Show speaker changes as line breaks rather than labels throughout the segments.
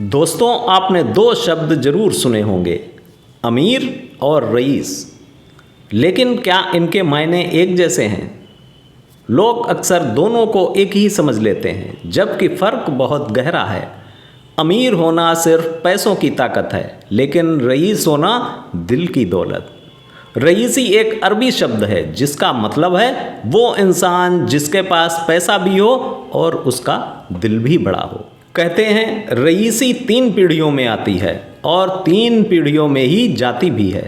दोस्तों, आपने दो शब्द जरूर सुने होंगे, अमीर और रईस। लेकिन क्या इनके मायने एक जैसे हैं? लोग अक्सर दोनों को एक ही समझ लेते हैं, जबकि फ़र्क बहुत गहरा है। अमीर होना सिर्फ पैसों की ताकत है, लेकिन रईस होना दिल की दौलत। रईसी एक अरबी शब्द है जिसका मतलब है वो इंसान जिसके पास पैसा भी हो और उसका दिल भी बड़ा हो। कहते हैं रईसी 3 पीढ़ियों में आती है और 3 पीढ़ियों में ही जाती भी है।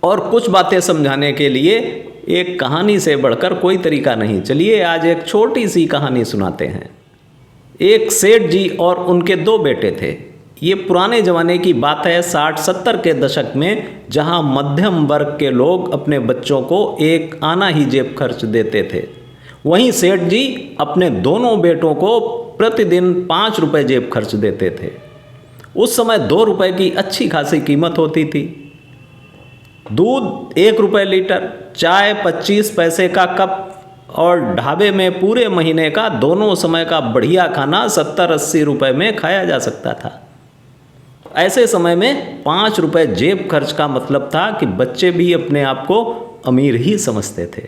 और कुछ बातें समझाने के लिए एक कहानी से बढ़कर कोई तरीका नहीं। चलिए आज एक छोटी सी कहानी सुनाते हैं। एक सेठ जी और उनके 2 बेटे थे। ये पुराने ज़माने की बात है, 60-70 के दशक में, जहां मध्यम वर्ग के लोग अपने बच्चों को एक आना ही जेब खर्च देते थे। वहीं सेठ जी अपने दोनों बेटों को प्रतिदिन 5 रुपये जेब खर्च देते थे। उस समय 2 रुपये की अच्छी खासी कीमत होती थी। दूध 1 रुपये लीटर, चाय 25 पैसे का कप और ढाबे में पूरे महीने का दोनों समय का बढ़िया खाना 70-80 रुपये में खाया जा सकता था। ऐसे समय में 5 रुपये जेब खर्च का मतलब था कि बच्चे भी अपने आप को अमीर ही समझते थे।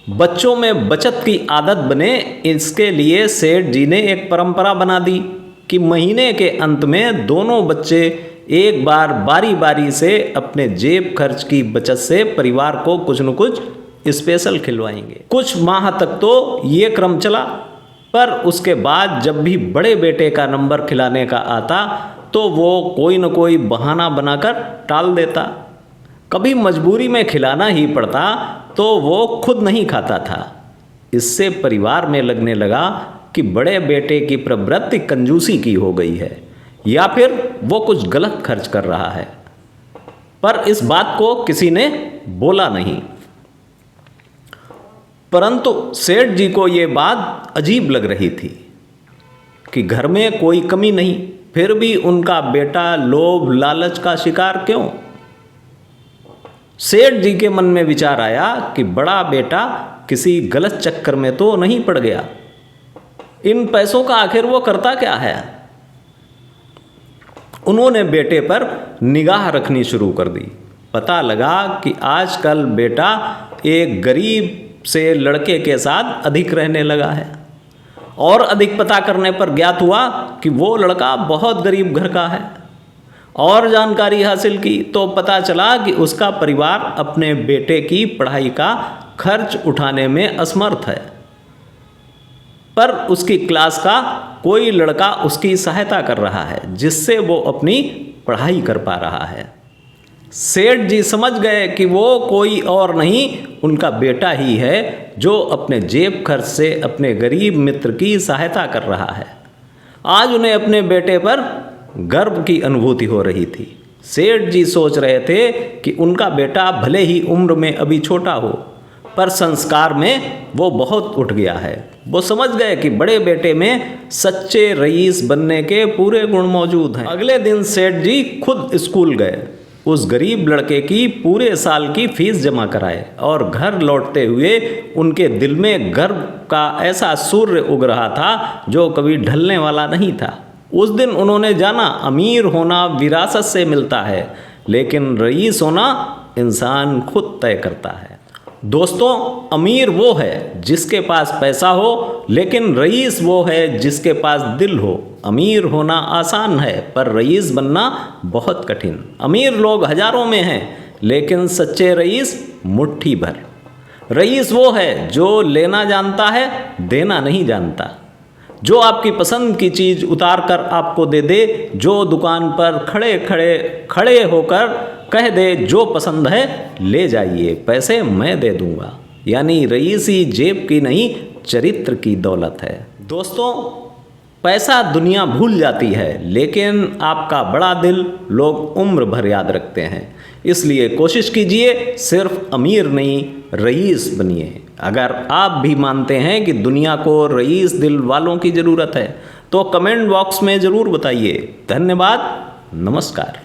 बच्चों में बचत की आदत बने, इसके लिए सेठ जी ने एक परंपरा बना दी कि महीने के अंत में दोनों बच्चे एक बार बारी बारी से अपने जेब खर्च की बचत से परिवार को कुछ न कुछ स्पेशल खिलवाएंगे। कुछ माह तक तो ये क्रम चला, पर उसके बाद जब भी बड़े बेटे का नंबर खिलाने का आता तो वो कोई न कोई बहाना बनाकर टाल देता। कभी मजबूरी में खिलाना ही पड़ता तो वो खुद नहीं खाता था। इससे परिवार में लगने लगा कि बड़े बेटे की प्रवृत्ति कंजूसी की हो गई है या फिर वो कुछ गलत खर्च कर रहा है। पर इस बात को किसी ने बोला नहीं। परंतु सेठ जी को ये बात अजीब लग रही थी कि घर में कोई कमी नहीं, फिर भी उनका बेटा लोभ लालच का शिकार क्यों? सेठ जी के मन में विचार आया कि बड़ा बेटा किसी गलत चक्कर में तो नहीं पड़ गया। इन पैसों का आखिर वो करता क्या है? उन्होंने बेटे पर निगाह रखनी शुरू कर दी। पता लगा कि आजकल बेटा एक गरीब से लड़के के साथ अधिक रहने लगा है। और अधिक पता करने पर ज्ञात हुआ कि वो लड़का बहुत गरीब घर का है। और जानकारी हासिल की तो पता चला कि उसका परिवार अपने बेटे की पढ़ाई का खर्च उठाने में असमर्थ है, पर उसकी क्लास का कोई लड़का उसकी सहायता कर रहा है, जिससे वो अपनी पढ़ाई कर पा रहा है। सेठ जी समझ गए कि वो कोई और नहीं, उनका बेटा ही है जो अपने जेब खर्च से अपने गरीब मित्र की सहायता कर रहा है। आज उन्हें अपने बेटे पर गर्व की अनुभूति हो रही थी। सेठ जी सोच रहे थे कि उनका बेटा भले ही उम्र में अभी छोटा हो, पर संस्कार में वो बहुत उठ गया है। वो समझ गए कि बड़े बेटे में सच्चे रईस बनने के पूरे गुण मौजूद हैं। अगले दिन सेठ जी खुद स्कूल गए, उस गरीब लड़के की पूरे साल की फीस जमा कराए और घर लौटते हुए उनके दिल में गर्व का ऐसा सूर्य उग रहा था जो कभी ढलने वाला नहीं था। उस दिन उन्होंने जाना अमीर होना विरासत से मिलता है, लेकिन रईस होना इंसान खुद तय करता है। दोस्तों, अमीर वो है जिसके पास पैसा हो, लेकिन रईस वो है जिसके पास दिल हो। अमीर होना आसान है, पर रईस बनना बहुत कठिन। अमीर लोग हजारों में हैं, लेकिन सच्चे रईस मुट्ठी भर। रईस वो है जो लेना जानता है, देना नहीं जानता। जो आपकी पसंद की चीज़ उतार कर आपको दे दे, जो दुकान पर खड़े होकर कह दे जो पसंद है ले जाइए, पैसे मैं दे दूंगा। यानी रईसी जेब की नहीं, चरित्र की दौलत है। दोस्तों, पैसा दुनिया भूल जाती है, लेकिन आपका बड़ा दिल लोग उम्र भर याद रखते हैं। इसलिए कोशिश कीजिए सिर्फ अमीर नहीं, रईस बनिए। अगर आप भी मानते हैं कि दुनिया को रईस दिल वालों की ज़रूरत है तो कमेंट बॉक्स में ज़रूर बताइए। धन्यवाद, नमस्कार।